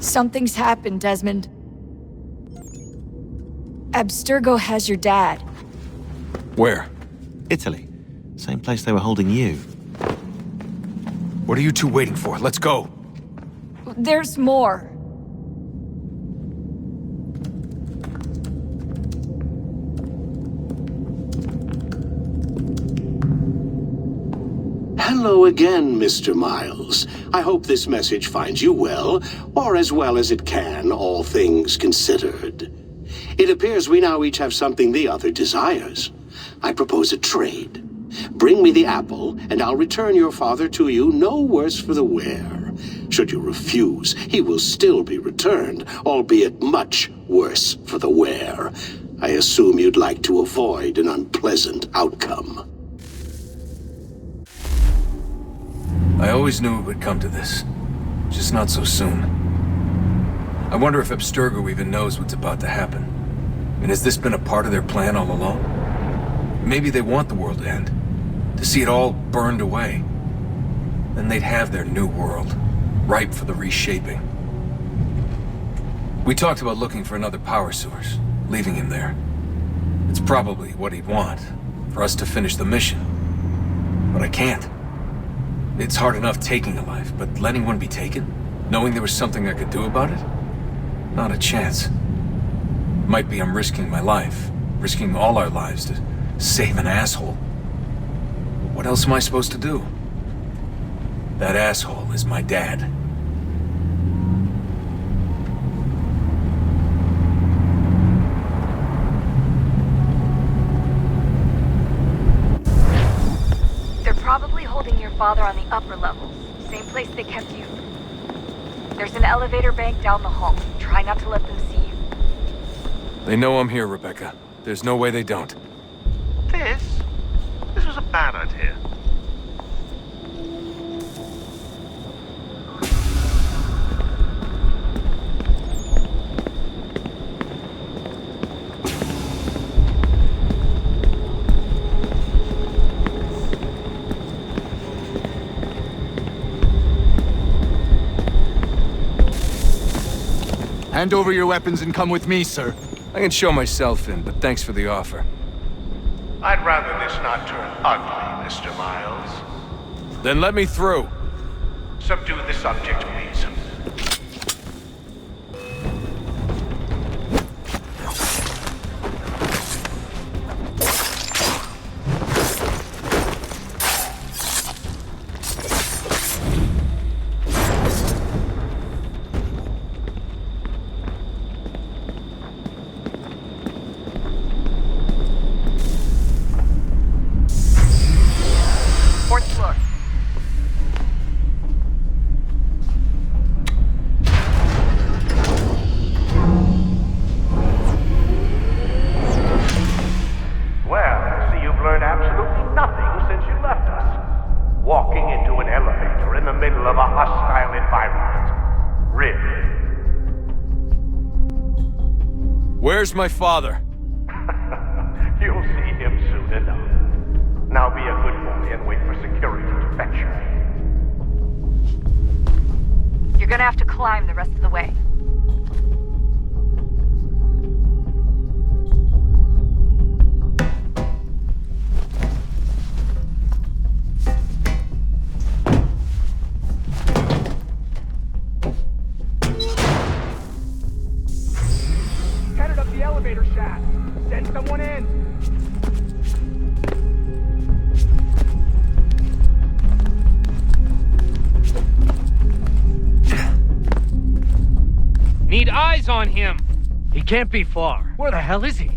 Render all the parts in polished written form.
Something's happened, Desmond. Abstergo has your dad. Where? Italy. Same place they were holding you. What are you two waiting for? Let's go. There's more. Hello again, Mr. Miles. I hope this message finds you well, or as well as it can, all things considered. It appears we now each have something the other desires. I propose a trade. Bring me the apple, and I'll return your father to you no worse for the wear. Should you refuse, he will still be returned, albeit much worse for the wear. I assume you'd like to avoid an unpleasant outcome. I always knew it would come to this. Just not so soon. I wonder if Abstergo even knows what's about to happen. And has this been a part of their plan all along? Maybe they want the world to end. To see it all burned away. Then they'd have their new world, ripe for the reshaping. We talked about looking for another power source, leaving him there. It's probably what he'd want, for us to finish the mission. But I can't. It's hard enough taking a life, but letting one be taken? Knowing there was something I could do about it? Not a chance. Might be I'm risking my life, risking all our lives to save an asshole. But what else am I supposed to do? That asshole is my dad. They're probably holding your father on the upper levels, same place they kept you. There's an elevator bank down the hall. Try not to let them see you. They know I'm here, Rebecca. There's no way they don't. This was a bad idea. Hand over your weapons and come with me, sir. I can show myself in, but thanks for the offer. I'd rather this not turn ugly, Mr. Miles. Then let me through. Subdue the subject, please. Fourth floor. Well, I see you've learned absolutely nothing since you left us. Walking into an elevator in the middle of a hostile environment. Really? Where's my father? You'll see him soon enough. Now be a good boy and wait for security to fetch you. You're gonna have to climb the rest of the way. Headed up the elevator shaft. Send someone in. Need eyes on him. He can't be far. Where the hell is he?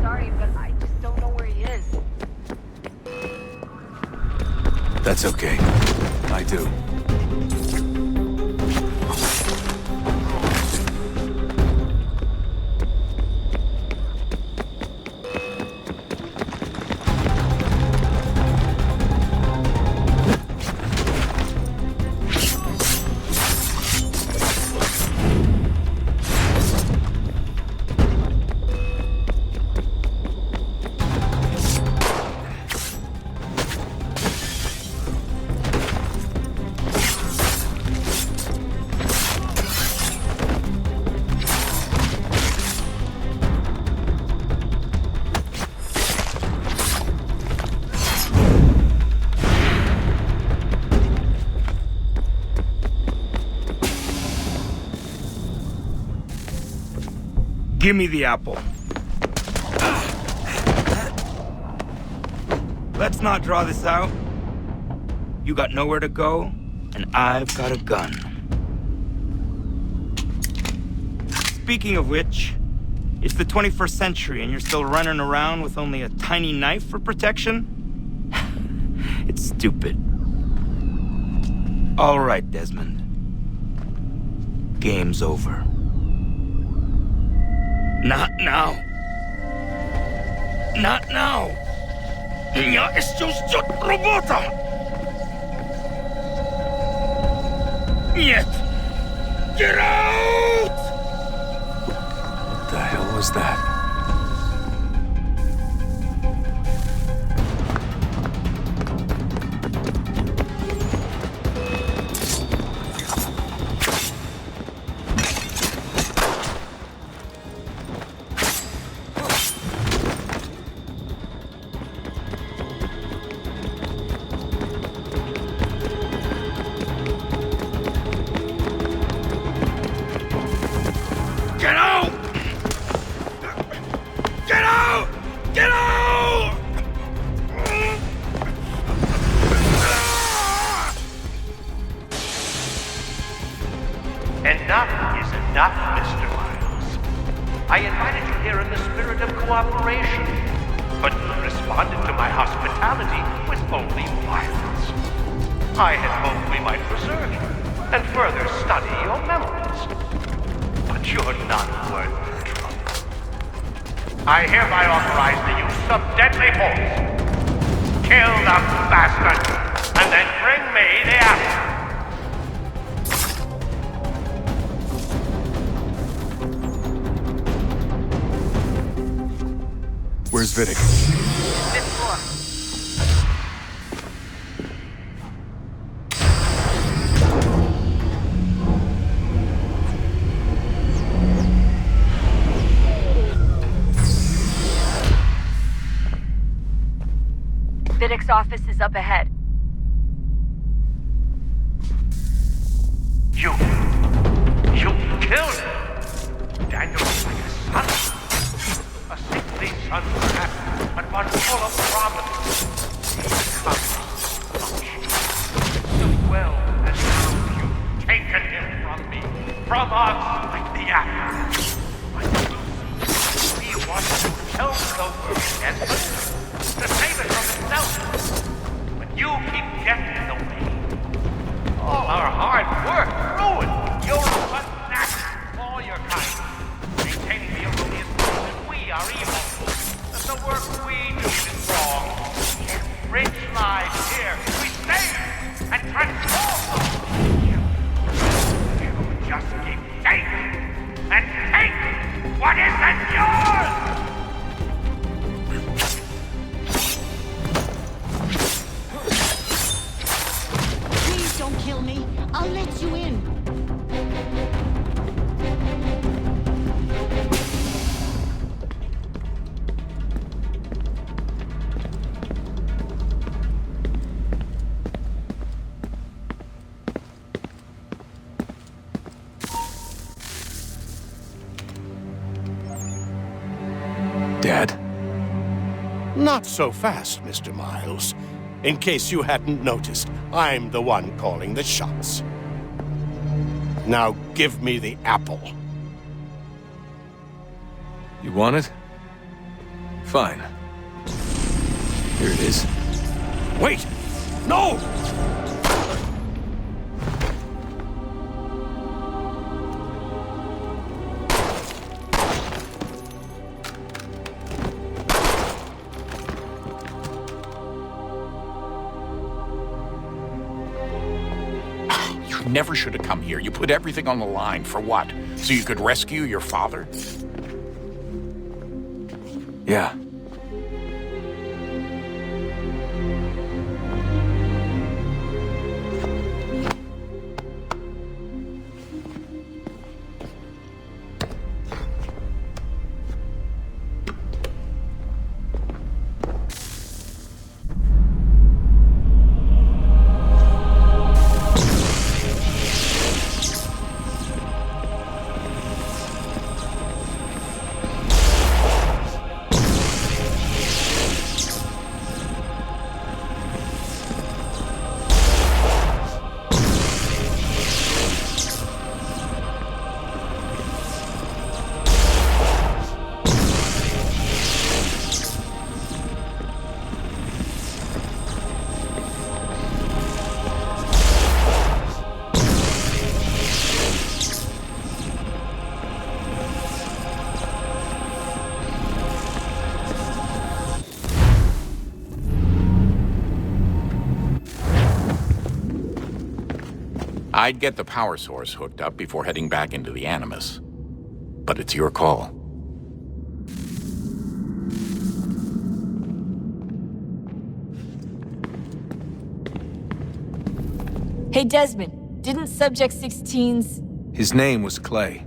Sorry, but I just don't know where he is. That's okay. I do. Give me the apple. Let's not draw this out. You got nowhere to go, and I've got a gun. Speaking of which, it's the 21st century and you're still running around with only a tiny knife for protection? It's stupid. All right, Desmond. Game's over. Not now. Not now. Я еще ждет работа. Нет. Get out! What the hell was that? I hereby authorize the use of deadly force. Kill the bastard, and then bring me the apple. Where's Vidic? Fifth floor. Fidik's office is up ahead. You killed him! Daniel was like a son. A sickly son, perhaps, but one full of promise. Too well as now you've taken him from me, from us, like the apple. We want to help the world, Desmond, to save it from itself. But you keep getting in the way. All our hard work ruined. You're unnatural, all your kind. Maintaining the erroneous belief that we are evil. That the work we do is wrong. Rich lives here. We save and transform them. You just keep taking and take what isn't yours! Don't kill me. I'll let you in. Dad? Not so fast, Mr. Miles. In case you hadn't noticed, I'm the one calling the shots. Now give me the apple. You want it? Fine. Here it is. Wait! No! Never should have come here. You put everything on the line. For what? So you could rescue your father? Yeah. I'd get the power source hooked up before heading back into the Animus. But it's your call. Hey, Desmond, didn't Subject 16's... His name was Clay.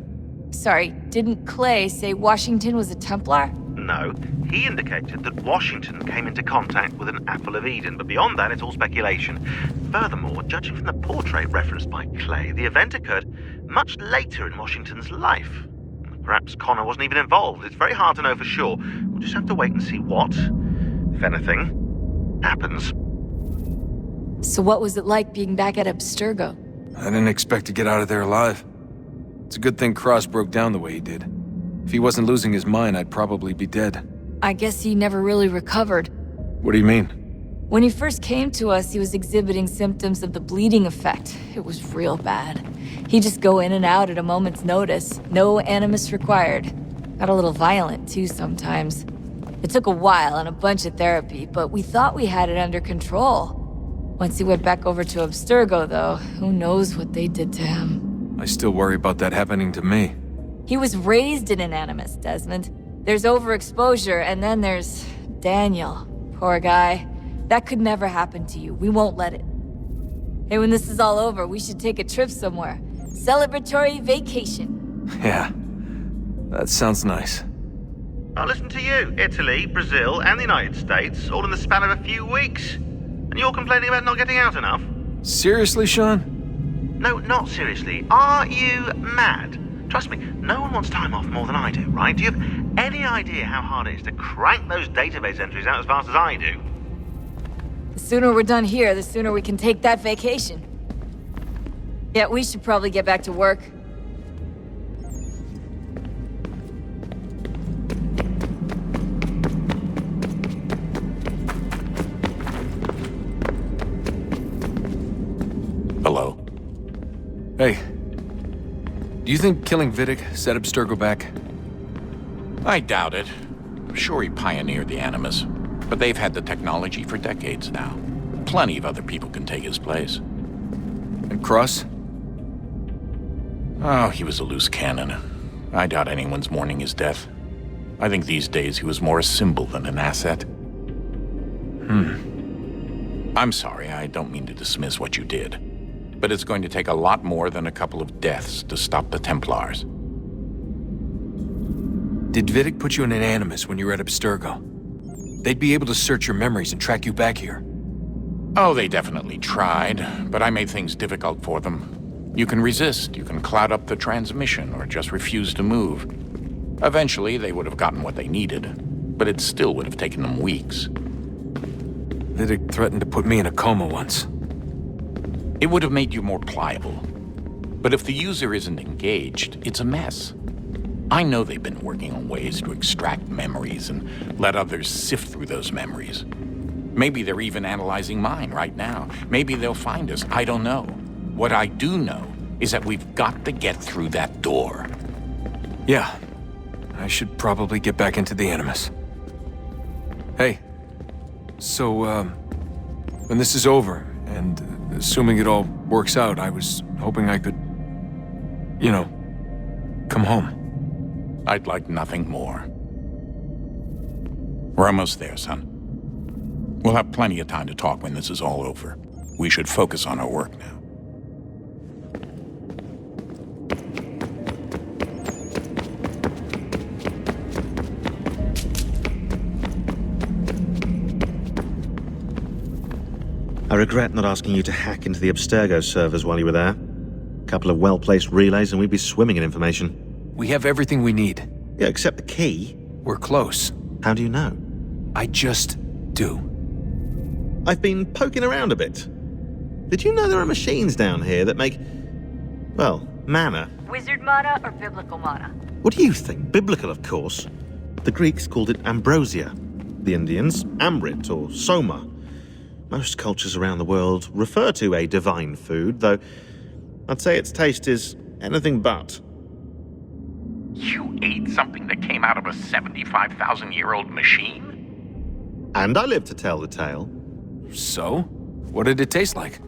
Sorry, didn't Clay say Washington was a Templar? No, he indicated that Washington came into contact with an Apple of Eden, but beyond that, it's all speculation. Furthermore, judging from the portrait referenced by Clay, the event occurred much later in Washington's life. Perhaps Connor wasn't even involved. It's very hard to know for sure. We'll just have to wait and see what, if anything, happens. So what was it like being back at Abstergo? I didn't expect to get out of there alive. It's a good thing Cross broke down the way he did. If he wasn't losing his mind, I'd probably be dead. I guess he never really recovered. What do you mean? When he first came to us, he was exhibiting symptoms of the bleeding effect. It was real bad. He'd just go in and out at a moment's notice. No animus required. Got a little violent, too, sometimes. It took a while and a bunch of therapy, but we thought we had it under control. Once he went back over to Abstergo, though, who knows what they did to him. I still worry about that happening to me. He was raised in an animus, Desmond. There's overexposure, and then there's Daniel. Poor guy. That could never happen to you. We won't let it. Hey, when this is all over, we should take a trip somewhere. Celebratory vacation. Yeah, that sounds nice. I'll listen to you. Italy, Brazil, and the United States, all in the span of a few weeks. And you're complaining about not getting out enough? Seriously, Sean? No, not seriously. Are you mad? Trust me, no one wants time off more than I do, right? Do you have any idea how hard it is to crank those database entries out as fast as I do? The sooner we're done here, the sooner we can take that vacation. Yeah, we should probably get back to work. Hello? Hey. Do you think killing Vidic set Abstergo back? I doubt it. I'm sure he pioneered the Animus, but they've had the technology for decades now. Plenty of other people can take his place. And Cross? Oh, he was a loose cannon. I doubt anyone's mourning his death. I think these days he was more a symbol than an asset. I'm sorry, I don't mean to dismiss what you did. But it's going to take a lot more than a couple of deaths to stop the Templars. Did Vidic put you in an Animus when you were at Abstergo? They'd be able to search your memories and track you back here. Oh, they definitely tried, but I made things difficult for them. You can resist, you can cloud up the transmission, or just refuse to move. Eventually, they would have gotten what they needed, but it still would have taken them weeks. Vidic threatened to put me in a coma once. It would have made you more pliable. But if the user isn't engaged, it's a mess. I know they've been working on ways to extract memories and let others sift through those memories. Maybe they're even analyzing mine right now. Maybe they'll find us. I don't know. What I do know is that we've got to get through that door. Yeah. I should probably get back into the Animus. Hey. So, when this is over, and assuming it all works out, I was hoping I could, you know, come home. I'd like nothing more. We're almost there, son. We'll have plenty of time to talk when this is all over. We should focus on our work now. I regret not asking you to hack into the Abstergo servers while you were there. A couple of well-placed relays and we'd be swimming in information. We have everything we need. Yeah, except the key. We're close. How do you know? I just do. I've been poking around a bit. Did you know there are machines down here that make, well, mana? Wizard mana or biblical mana? What do you think? Biblical, of course. The Greeks called it ambrosia. The Indians, amrit or soma. Most cultures around the world refer to a divine food, though I'd say its taste is anything but. You ate something that came out of a 75,000-year-old machine? And I live to tell the tale. So? What did it taste like?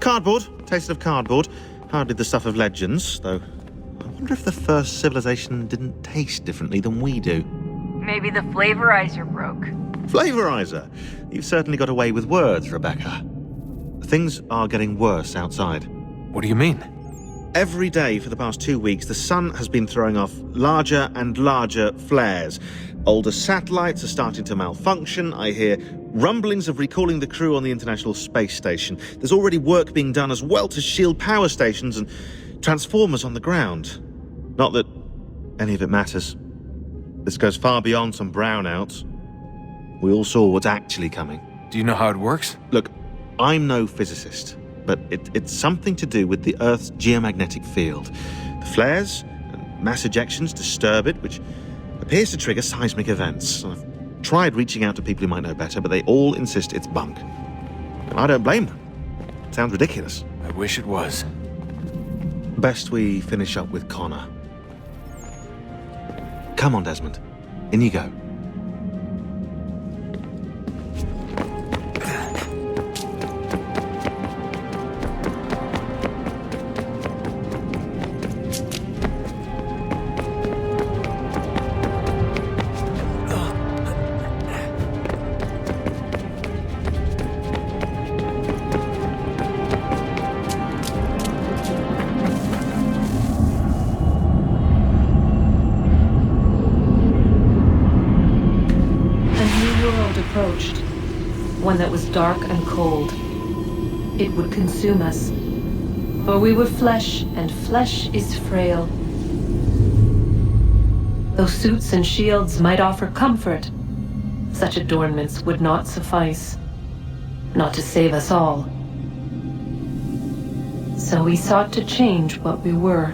Cardboard. Tasted of cardboard. Hardly the stuff of legends, though. I wonder if the first civilization didn't taste differently than we do. Maybe the flavorizer broke. Flavorizer! You've certainly got away with words, Rebecca. Things are getting worse outside. What do you mean? Every day for the past 2 weeks, the sun has been throwing off larger and larger flares. Older satellites are starting to malfunction. I hear rumblings of recalling the crew on the International Space Station. There's already work being done as well to shield power stations and transformers on the ground. Not that any of it matters. This goes far beyond some brownouts. We all saw what's actually coming. Do you know how it works? Look, I'm no physicist, but it's something to do with the Earth's geomagnetic field. The flares and mass ejections disturb it, which appears to trigger seismic events. I've tried reaching out to people who might know better, but they all insist it's bunk. And I don't blame them. It sounds ridiculous. I wish it was. Best we finish up with Connor. Come on, Desmond. In you go. One that was dark and cold. It would consume us, for we were flesh, and flesh is frail. Though suits and shields might offer comfort, such adornments would not suffice, not to save us all. So we sought to change what we were.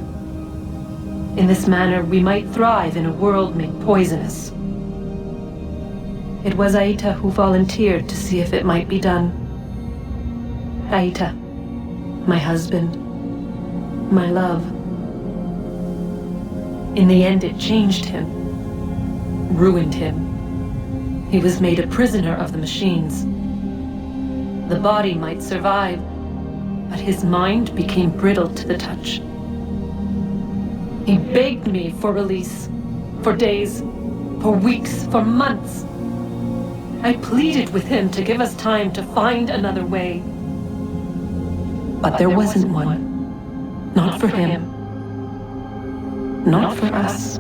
In this manner, we might thrive in a world made poisonous. It was Aita who volunteered to see if it might be done. Aita, my husband, my love. In the end, it changed him, ruined him. He was made a prisoner of the machines. The body might survive, but his mind became brittle to the touch. He begged me for release, for days, for weeks, for months. I pleaded with him to give us time to find another way. But there wasn't one. Not for him. Not for us.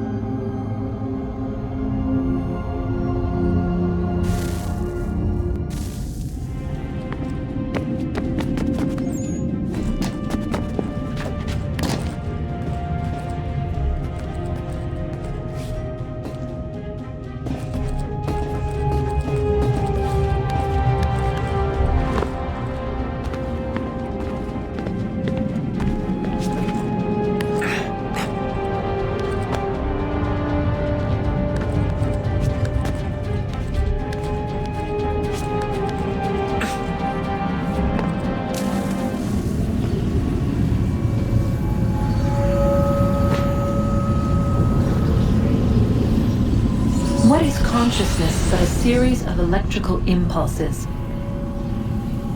Consciousness but a series of electrical impulses,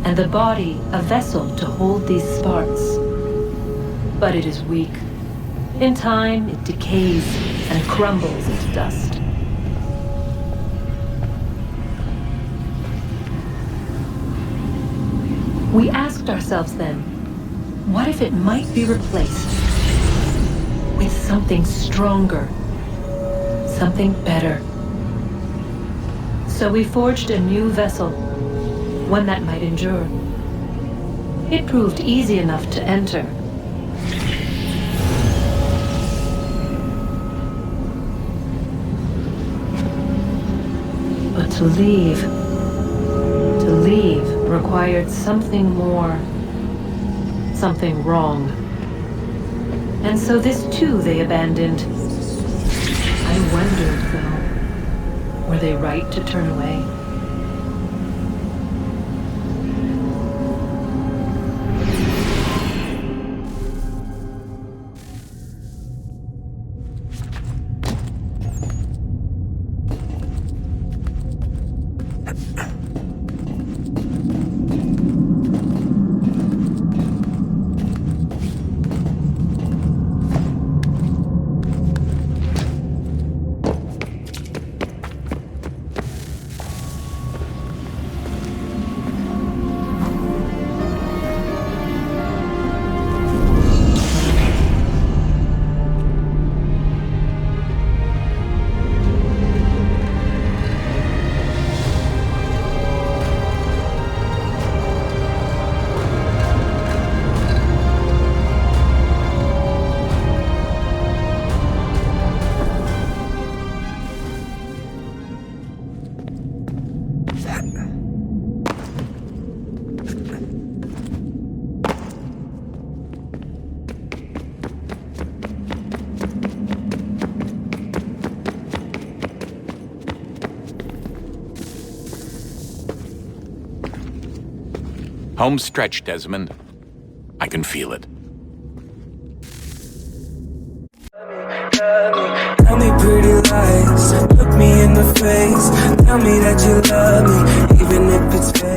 and the body a vessel to hold these sparks. But it is weak. In time, it decays and crumbles into dust. We asked ourselves then, what if it might be replaced with something stronger, something better? So we forged a new vessel, one that might endure. It proved easy enough to enter. But to leave required something more, something wrong. And so this too they abandoned. I wondered, though. Were they right to turn away? Home stretch, Desmond. I can feel it. Tell me pretty lies, look me in the face. Tell me that you love me, even if it's fake.